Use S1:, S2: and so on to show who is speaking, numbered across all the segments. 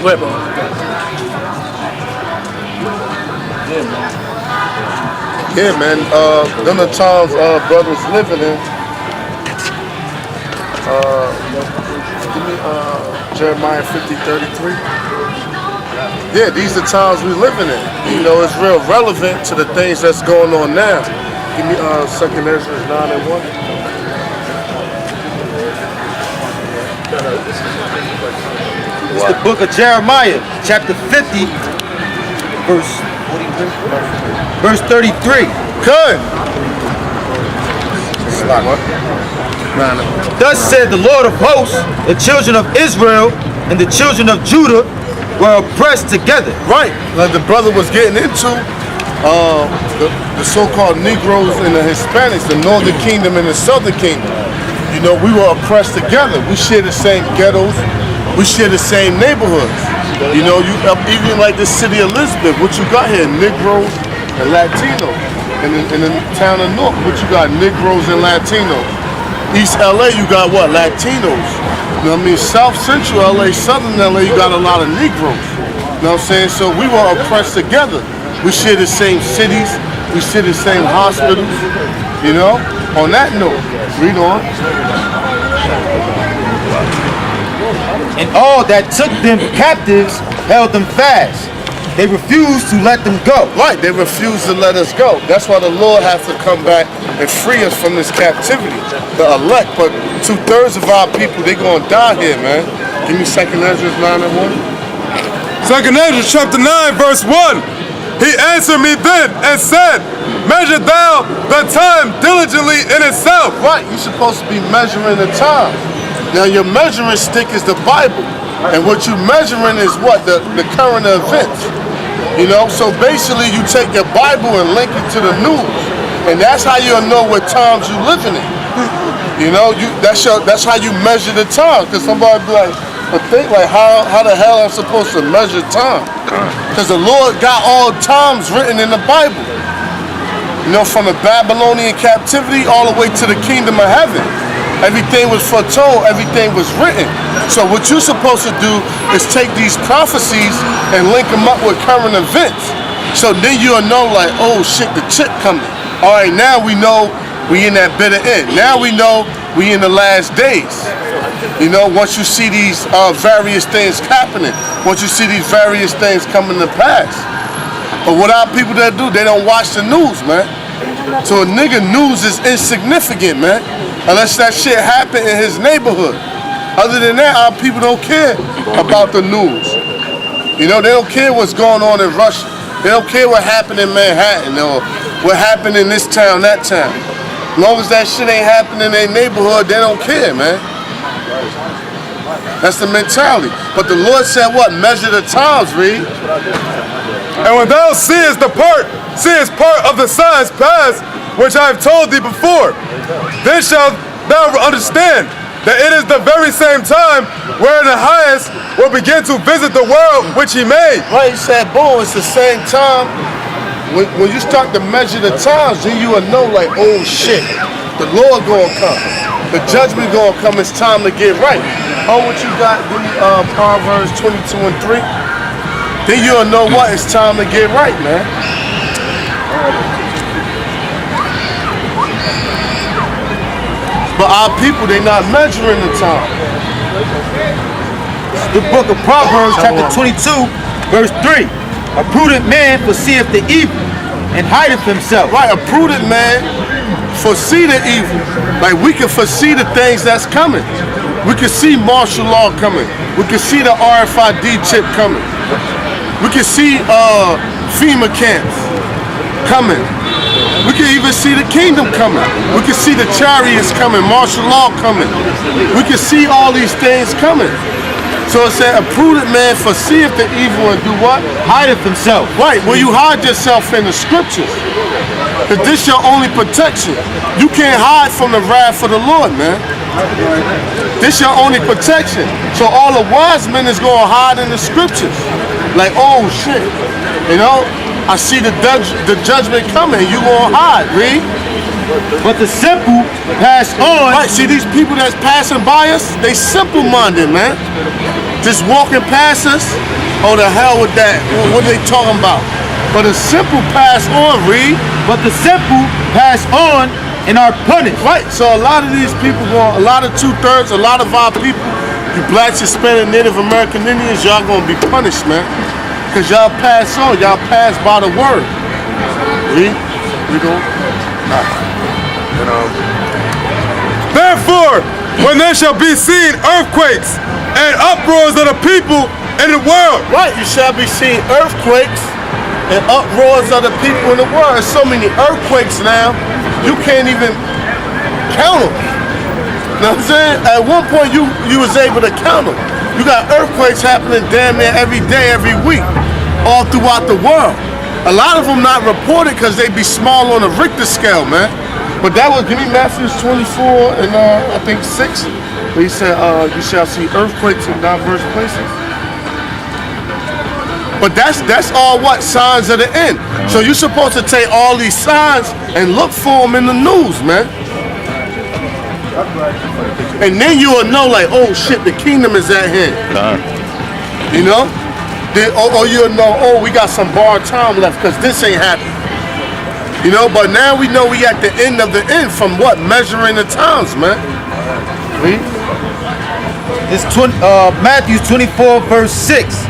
S1: Go ahead, bro.
S2: Yeah, man. Them the times brothers living in. Give me Jeremiah 50:33. Yeah, these are times we living in. You know, it's real relevant to the things that's going on now. Give me 2nd Ezra 9:1.
S3: It's the book of Jeremiah, chapter 50, verse 33.
S2: Good.
S3: Thus said the Lord of hosts, the children of Israel and the children of Judah were oppressed together.
S2: Right. Like the brother was getting into the so-called Negroes and the Hispanics, the Northern Kingdom and the Southern Kingdom. You know, we were oppressed together. We share the same ghettos. We share the same neighborhoods. You know, even like the city of Elizabeth, what you got here, Negroes and Latinos. And in the town of North, what you got, Negroes and Latinos. East LA, you got what, Latinos. You know what I mean? South Central LA, Southern LA, you got a lot of Negroes. You know what I'm saying? So we were oppressed together. We share the same cities. We share the same hospitals. You know? On that note, read on.
S3: And all that took them captives held them fast. They refused to let them go.
S2: Right, they refused to let us go. That's why the Lord has to come back and free us from this captivity. The elect, but 2/3 of our people, they gonna die here, man. Give me 2nd Ezra 9:1.
S4: 2nd Ezra chapter 9, verse 1. He answered me then and said, measure thou the time diligently in itself.
S2: Right, you're supposed to be measuring the time. Now your measuring stick is the Bible. And what you're measuring is what? The current events. You know, so basically you take your Bible and link it to the news. And that's how you'll know what times you're living in. You know, that's how you measure the time. Because somebody be like, but think like how the hell I'm supposed to measure time? Because the Lord got all times written in the Bible. You know, from the Babylonian captivity all the way to the kingdom of heaven. Everything was foretold, everything was written. So what you're supposed to do is take these prophecies and link them up with current events. So then you'll know like, oh shit, the chip coming. All right, now we know we in that bitter end. Now we know we in the last days. You know, once you see these various things happening, once you see these various things coming to pass. But what our people that do, they don't watch the news, man. So a nigga news is insignificant, man. Unless that shit happened in his neighborhood. Other than that, our people don't care about the news. You know, they don't care what's going on in Russia. They don't care what happened in Manhattan or what happened in this town, that town. As long as that shit ain't happening in their neighborhood, they don't care, man. That's the mentality. But the Lord said what? Measure the times, read.
S4: And when thou seest part of the signs past, which I have told thee before, then shalt thou understand that it is the very same time wherein the highest will begin to visit the world which he made.
S2: Right, he said, boom, it's the same time. When you start to measure the times, then you will know like, oh shit, the Lord gonna come. The judgment gonna come, it's time to get right. Oh, what you got, Proverbs 22:3? Then you'll know what, it's time to get right, man. But our people, they not measuring the time.
S3: The book of Proverbs, chapter 22, verse 3. A prudent man foreseeth the evil and hideth himself.
S2: Right, a prudent man foresee the evil. Like we can foresee the things that's coming. We can see martial law coming. We can see the RFID chip coming. We can see FEMA camps coming. We can even see the kingdom coming. We can see the chariots coming, martial law coming. We can see all these things coming. So it said, a prudent man foreseeth the evil and do what?
S3: Hideth himself.
S2: Right, well you hide yourself in the scriptures. Because this your only protection. You can't hide from the wrath of the Lord, man. This your only protection. So all the wise men is going to hide in the scriptures. Like, oh shit, you know? I see the judgment coming. You gonna hide, read?
S3: But the simple pass on.
S2: Right, see these people that's passing by us? They simple-minded, man. just walking past us, oh the hell with that. What are they talking about? But the simple pass on, read.
S3: But the simple pass on and are punished.
S2: Right, so a lot of these people, a lot of 2/3, a lot of our people, you blacks, Hispanic, Native American Indians, y'all gonna be punished, man. Cause y'all pass on, y'all pass by the word. Read, we go.
S4: Therefore, when there shall be seen earthquakes and uproars of the people in the world.
S2: Right, you shall be seeing earthquakes and uproars of the people in the world. There's so many earthquakes now, you can't even count them. You know what I'm saying? At one point, you was able to count them. You got earthquakes happening damn near every day, every week, all throughout the world. A lot of them not reported because they be small on the Richter scale, man. But that was, give me Matthew 24 and I think 6, where he said, you shall see earthquakes in diverse places. But that's all what? Signs of the end. So you're supposed to take all these signs and look for them in the news, man. And then you will know, like, oh shit, the kingdom is at hand. You know? Or you'll know, oh, we got some borrowed time left because this ain't happening. You know, but now we know we at the end of the end from what? Measuring the times, man. Read.
S3: It's Matthew 24, verse 6.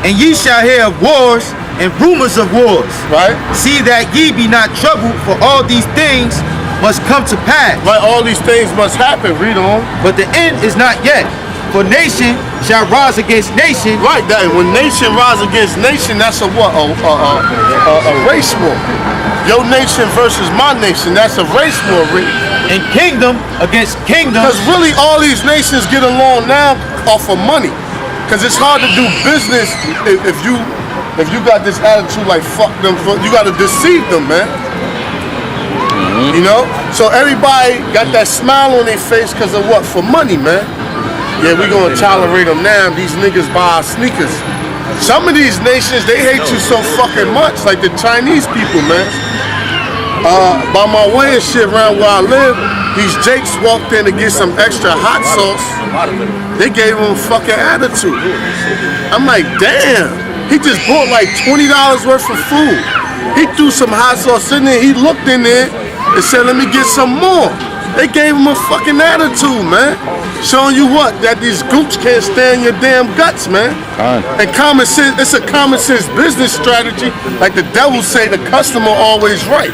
S3: And ye shall hear of wars and rumors of wars.
S2: Right.
S3: See that ye be not troubled, for all these things must come to pass.
S2: Right, all these things must happen. Read on.
S3: But the end is not yet. For nation shall rise against nation.
S2: Right, that when nation rise against nation, that's a what? A race war. Your nation versus my nation, that's a race war, Rick.
S3: And kingdom against kingdom.
S2: Because really all these nations get along now off of money. Because it's hard to do business if you got this attitude like fuck them, you got to deceive them, man. You know? So everybody got that smile on their face because of what? For money, man. Yeah, we gonna tolerate them now. These niggas buy our sneakers. Some of these nations, they hate you so fucking much, like the Chinese people, man. By my way and shit around where I live, these Jakes walked in to get some extra hot sauce. They gave him a fucking attitude. I'm like, damn. He just bought like $20 worth of food. He threw some hot sauce in there. He looked in there and said, let me get some more. They gave him a fucking attitude, man. Showing you what? That these gooch can't stand your damn guts, man. And common sense, it's a common sense business strategy. Like the devil say, the customer always right.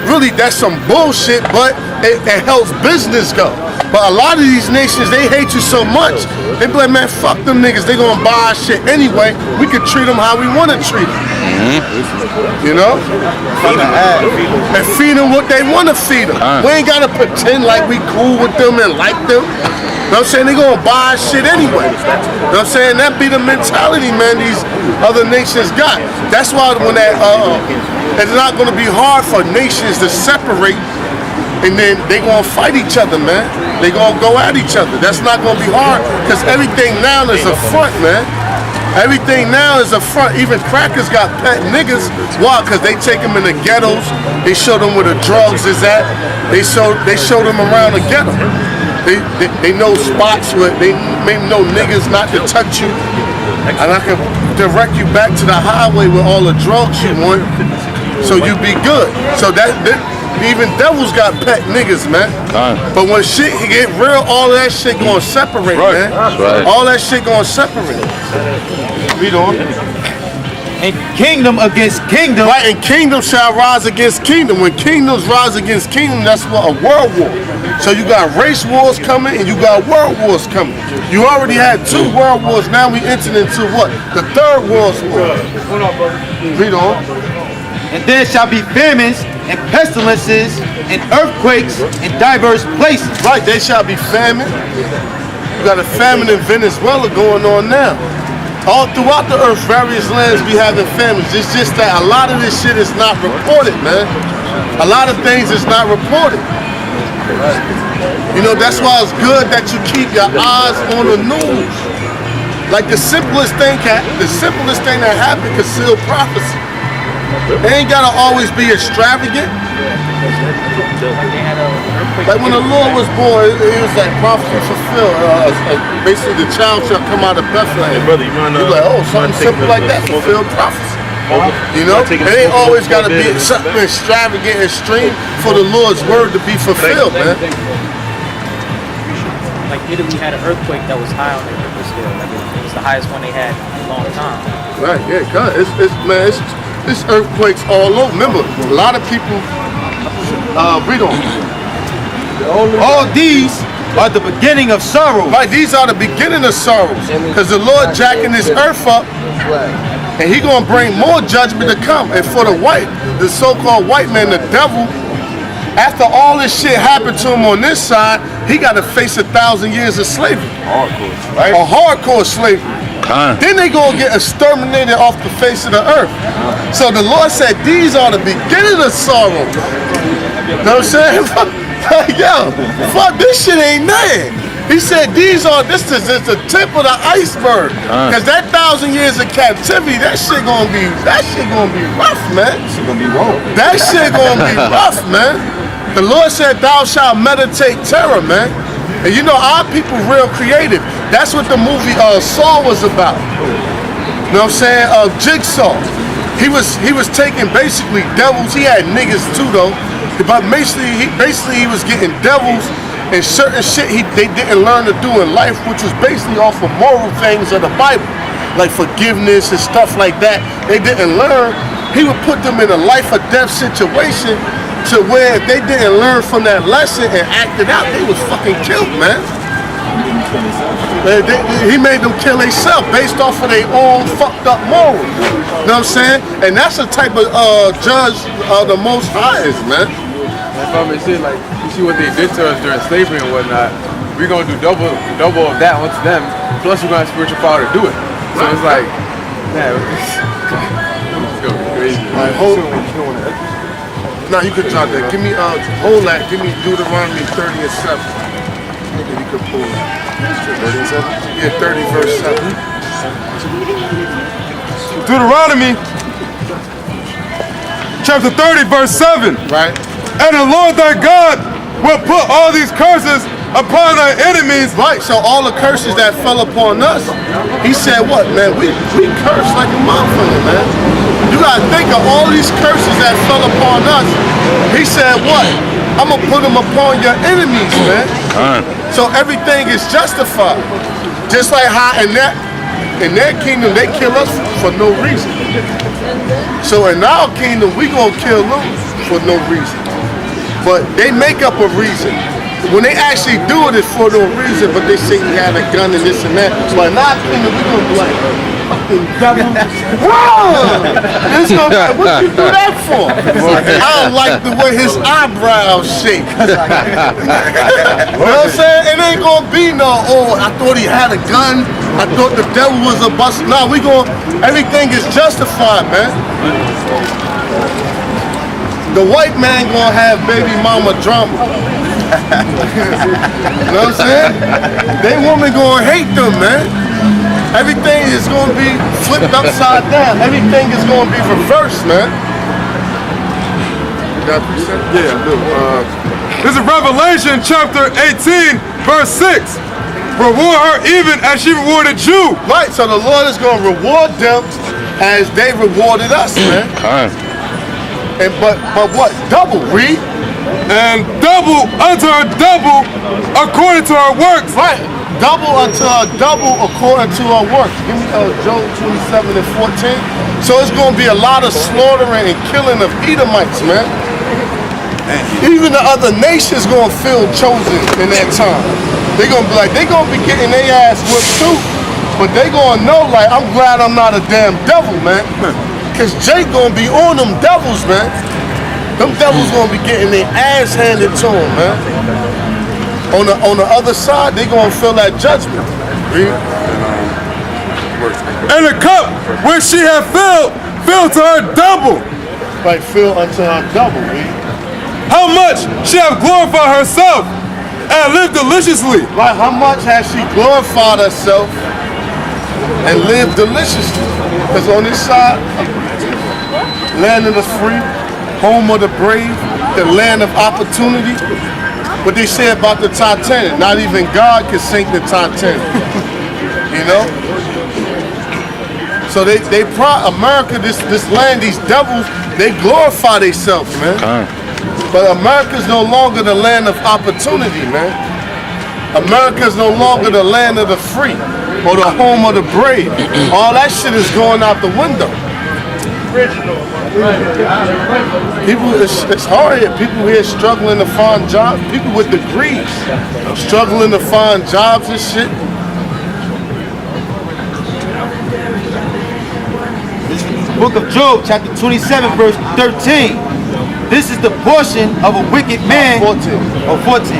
S2: Really, that's some bullshit, but it helps business go. But a lot of these nations, they hate you so much. They be like, man, fuck them niggas. They gonna buy our shit anyway. We can treat them how we want to treat them. You know? And feed them what they want to feed them. We ain't gotta pretend like we cool with them and like them. You know what I'm saying? They gonna buy our shit anyway. You know what I'm saying? That be the mentality, man, these other nations got. That's why when that, it's not gonna be hard for nations to separate and then they gonna fight each other, man. They gonna go at each other. That's not gonna be hard because everything now is a front, man. Everything now is a front. Even crackers got pet niggas. Why? Because they take them in the ghettos. They show them where the drugs is at. They show them around the ghetto. They know spots where they may know niggas not to touch you. And I can direct you back to the highway with all the drugs you want so you be good. So that even devils got pet niggas, man. But when shit get real, all that shit gonna separate, man.
S1: That's right.
S2: All that shit gonna separate. Read on.
S3: And kingdom against kingdom.
S2: Right, and kingdom shall rise against kingdom. When kingdoms rise against kingdom, that's what a world war. So you got race wars coming and you got world wars coming. You already had 2 world wars, now we entered into what? The 3rd world war. Read on.
S3: And there shall be famines and pestilences and earthquakes in diverse places.
S2: Right, they shall be famine. You got a famine in Venezuela going on now. All throughout the earth, various lands be having famines. It's just that a lot of this shit is not reported, man. A lot of things is not reported. You know, that's why it's good that you keep your eyes on the news. Like the simplest thing that happened concealed prophecy. It ain't gotta always be extravagant. Like when the Lord was born, it was like prophecy fulfilled. Basically, the child shall come out of Bethlehem. You're like, oh, something simple like that, fulfilled prophecy. You know, it ain't always gotta be something extravagant, extreme for the Lord's word to be fulfilled, man.
S1: Like Italy had an earthquake that was high on their Richter scale. Like it was the highest one they had in a long time.
S2: Right, yeah, God, it's earthquakes all over. Remember, a lot of people read on.
S3: All these are the beginning of sorrow.
S2: Right, these are the beginning of sorrows. Because the Lord jacking this earth up, and he gonna bring more judgment to come. And for the so-called white man, the devil, after all this shit happened to him on this side, he got to face 1,000 years of slavery. Hardcore, right? A hardcore slavery. Then they gonna get exterminated off the face of the earth. So the Lord said, these are the beginning of sorrow. You know what I'm saying? Like, yo, fuck, this shit ain't nothing. He said, this is the tip of the iceberg. Cause that 1,000 years of captivity, that shit gonna be rough, man. That shit gonna be rough, man. The Lord said, thou shalt meditate terror, man. And you know, our people real creative. That's what the movie Saw was about. You know what I'm saying? Jigsaw. He was taking basically devils. He had niggas too though. But basically he was getting devils and certain shit they didn't learn to do in life, which was basically off of moral things of the Bible. Like forgiveness and stuff like that. They didn't learn. He would put them in a life or death situation to where if they didn't learn from that lesson and act it out, they was fucking killed, man. He made them kill themselves based off of their own fucked up morals. You know what I'm saying? And that's the type of judge the Most High is, man.
S5: If I may say, like, you see what they did to us during slavery and whatnot, we're gonna do double of that onto them, plus we're gonna have spiritual power to do it. So it's like, man, it's gonna be crazy.
S2: Like, now you could drop that. Give me hold that. Give me Deuteronomy 30 and 7. If you could pull that. 30 and 7? Yeah, 30 verse 7.
S4: Deuteronomy chapter 30 verse 7.
S2: Right.
S4: And the Lord thy God will put all these curses upon thy enemies.
S2: Right, so all the curses that fell upon us, he said what, man? We cursed like a motherfucker, man. You gotta think of all these curses that fell upon us. He said what? I'm gonna put them upon your enemies, man. So everything is justified. Just like how in their kingdom they kill us for no reason. So in our kingdom we gonna kill them for no reason. But they make up a reason. When they actually do it, it's for no reason, but they say he had a gun and this and that. But in our kingdom, we gonna be like, fucking devil. It's gonna be like, what you do that for? I don't like the way his eyebrows shake. You know what I'm saying? It ain't gonna be no, oh, I thought he had a gun. I thought the devil was a bust. Nah, everything is justified, man. The white man gonna have baby mama drama. You know what I'm saying? They women gonna hate them, man. Everything is gonna be flipped upside down. Everything is gonna be reversed, man.
S4: Yeah, I do. This is Revelation chapter 18 verse 6. Reward her even as she rewarded you.
S2: Right, so the Lord is gonna reward them as they rewarded us, man. And but what? Double, read.
S4: And double unto her double according to her works.
S2: Right. Double unto her double according to her works. Give me Job 27 and 14. So it's going to be a lot of slaughtering and killing of Edomites, man. Even the other nations going to feel chosen in that time. They're going to be like, they're going to be getting their ass whipped too. But they going to know, like, I'm glad I'm not a damn devil, man. Because Jake going to be on them devils, man. Them devils going to be getting their ass handed to them, man. On the other side, they going to feel that judgment.
S4: And the cup which she had filled to her double.
S2: Like, fill unto her double, read.
S4: How much she hath glorified herself and lived deliciously.
S2: Right, how much has she glorified herself and lived deliciously? Because on this side, land of the free, home of the brave, the land of opportunity. What they say about the Titanic, not even God can sink the Titanic. You know? So America, this land, these devils, they glorify themselves, man. But America's no longer the land of opportunity, man. America's no longer the land of the free or the home of the brave. All that shit is going out the window. People, it's hard here. People here struggling to find jobs. People with degrees struggling to find jobs and shit.
S3: This is the book of Job, chapter 27, verse 13. This is the portion of a wicked man.
S2: 14.
S3: Or 14.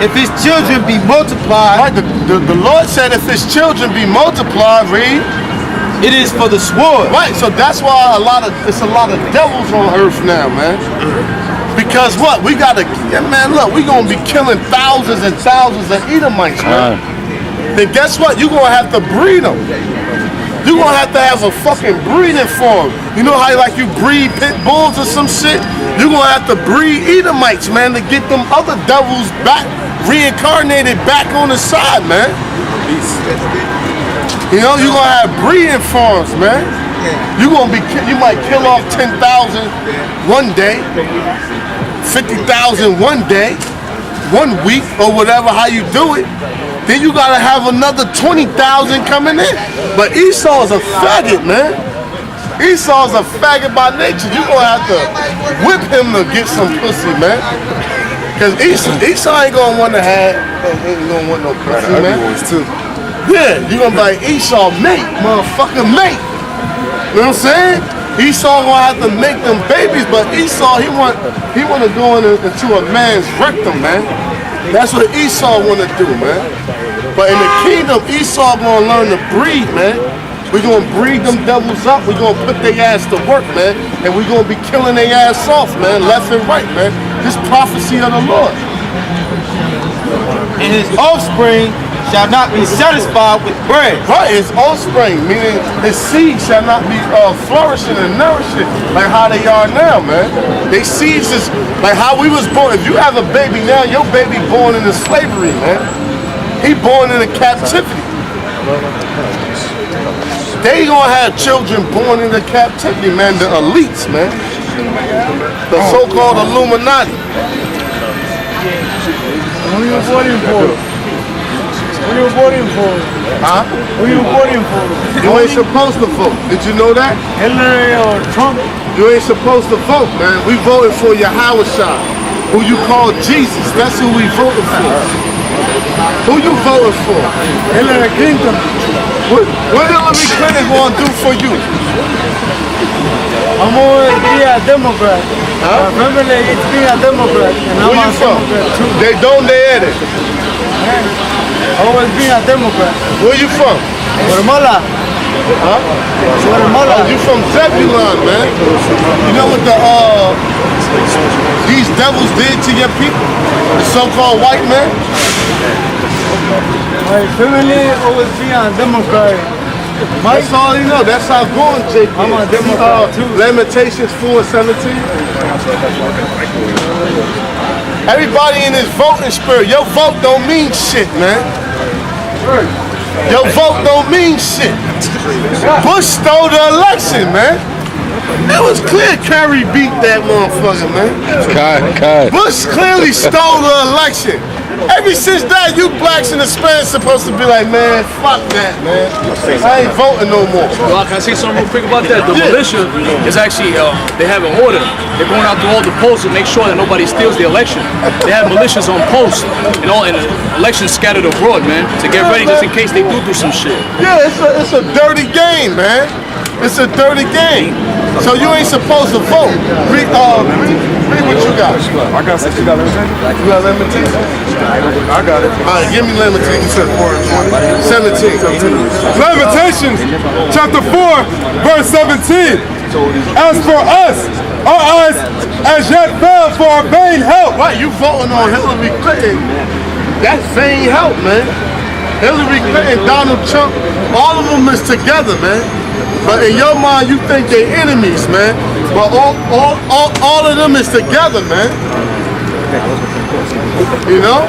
S3: If his children be multiplied.
S2: Right, the Lord said if his children be multiplied, read.
S3: It is for the sword.
S2: Right, so that's why it's a lot of devils on earth now, man. Because what? We gotta, man, look, we gonna be killing thousands and thousands of Edomites, man. Then guess what? You gonna have to breed them. You gonna have to have a fucking breeding farm. You know how like you breed pit bulls or some shit? You gonna have to breed Edomites, man, to get them other devils back, reincarnated back on the side, man. You know, you're gonna have breeding farms, man. You might kill off 10,000 one day, 50,000 one day, 1 week, or whatever, how you do it. Then you gotta have another 20,000 coming in. But Esau's a faggot, man. Esau's a faggot by nature. You gonna have to whip him to get some pussy, man. Cause Esau ain't gonna want to have, ain't gonna want no pussy, man.
S4: Too.
S2: Yeah, you gonna be like Esau, mate, motherfucker, mate. You know what I'm saying? Esau gonna have to make them babies, but Esau, he wanna go into a man's rectum, man. That's what Esau wanna do, man. But in the kingdom, Esau gonna learn to breed, man. We gonna breed them devils up. We gonna put their ass to work, man, and we gonna be killing their ass off, man, left and right, man. This prophecy of the Lord.
S3: And his offspring shall not be satisfied with bread.
S2: Right, his offspring, meaning his seed shall not be flourishing and nourishing like how they are now, man. They seeds is like how we was born. If you have a baby now, your baby born into slavery, man. He born into captivity. They gonna have children born into captivity, man. The elites, man. The so-called Illuminati.
S6: Who you voting for? Who you voting for?
S2: Huh?
S6: Who you voting for?
S2: You ain't supposed to vote. Did you know that?
S6: Hillary or Trump?
S2: You ain't supposed to vote, man. We voted for Yahweh Shah, who you call Jesus. That's who we voted for. Who you voting for?
S6: Hillary Clinton.
S2: What Hillary Clinton gonna do for you?
S6: I'm always be a Democrat.
S2: Huh?
S6: My family is be a Democrat. And I'm
S2: Where
S6: a
S2: you from?
S6: Democrat too.
S2: They don't they edit.
S6: Always be a Democrat.
S2: Where you from?
S6: Guatemala.
S2: Huh?
S6: Guatemala.
S2: Oh, you from Zebulon, man. You know what these devils did to your people? The so-called white man?
S6: My family always be a Democrat.
S2: That's all you know. That's how going, JP.
S6: I'm a Democrat too.
S2: Lamentations 4:17. Everybody in this voting spirit, your vote don't mean shit, man. Your vote don't mean shit. Bush stole the election, man. It was clear Kerry beat that motherfucker, man. Bush clearly stole the election. Ever since that, you blacks and Hispanics supposed to be like, man, fuck that, man. I ain't voting no more.
S7: Well, can I say something real quick about that? The militia is actually, they have an order. They're going out to all the polls to make sure that nobody steals the election. They have militias on post and elections scattered abroad, man, to get ready just in case they do some shit.
S2: Yeah, it's a dirty game, man. It's a dirty game. So you ain't supposed to vote. Read what you got.
S4: I got 60 dollars.
S2: You got Lamentations?
S4: I got it.
S2: All right, give me Lamentations 17.
S4: Lamentations, chapter 4, verse 17. As for us, our eyes as yet fail for our vain help.
S2: Right, you voting on Hillary Clinton. That's vain help, man. Hillary Clinton, Donald Trump, all of them is together, man. But in your mind, you think they're enemies, man. But all of them is together, man. You know?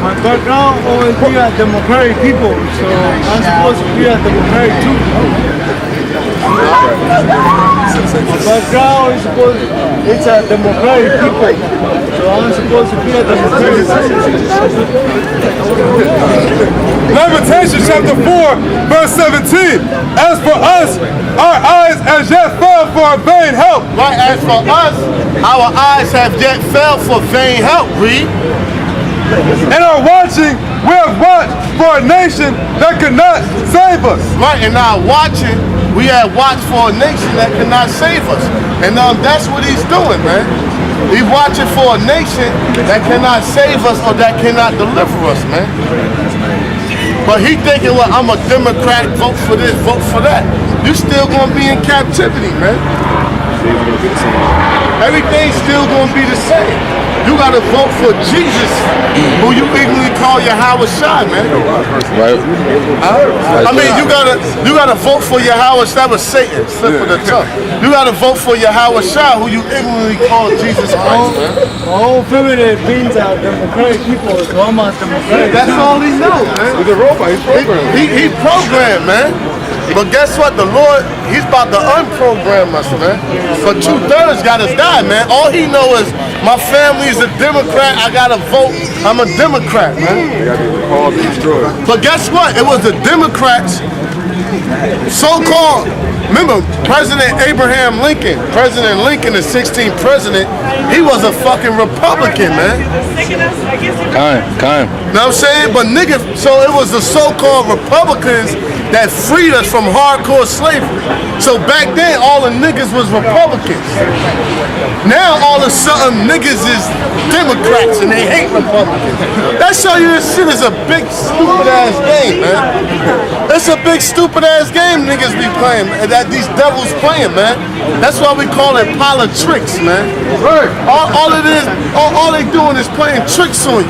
S6: My background always be a democratic people, so I'm supposed to be a democratic too. My background is it's a democratic people, so I'm supposed to be a democratic
S4: Lamentations chapter 4, verse 17. As for us, our eyes as yet fell for vain help.
S2: Right, as for us, our eyes have yet fell for vain help, read.
S4: In our watching, we have watched for a nation that could not save us.
S2: Right, in our watching, we have watched for a nation that cannot save us. And that's what he's doing, man. He's watching for a nation that cannot save us or that cannot deliver us, man. But he thinking, well, I'm a Democrat, vote for this, vote for that. You still gonna be in captivity, man. Everything's still gonna be the same. You gotta vote for Jesus, who you ignorantly call Yahweh Shai, man.
S3: Right.
S2: I mean, you gotta vote for Yahweh Shai. That was Satan, slip of the tongue. You gotta vote for Yahweh Shai, who you ignorantly call Jesus Christ, man.
S6: My whole family beings are democratic people, so I'm a democratic.
S2: That's all he knows, man.
S5: He's a robot. He's programmed.
S2: He programmed, man. But guess what? The Lord, he's about to unprogram us, man. For 2/3 gotta die, man. All he know is my family's a Democrat. I gotta vote. I'm a Democrat, man.
S5: They got to be called and destroyed.
S2: But guess what? It was the Democrats, so-called. Remember, President Abraham Lincoln, President Lincoln, the 16th president, he was a fucking Republican, man.
S3: Kind.
S2: Know what I'm saying? But nigga, so it was the so-called Republicans that freed us from hardcore slavery. So back then, all the niggas was Republicans. Now all of a sudden, niggas is Democrats and they hate Republicans. That show you this shit is a big stupid ass game, man. It's a big stupid ass game niggas be playing, that these devils playing, man. That's why we call it politics, man. All it is, all they doing is playing tricks on you.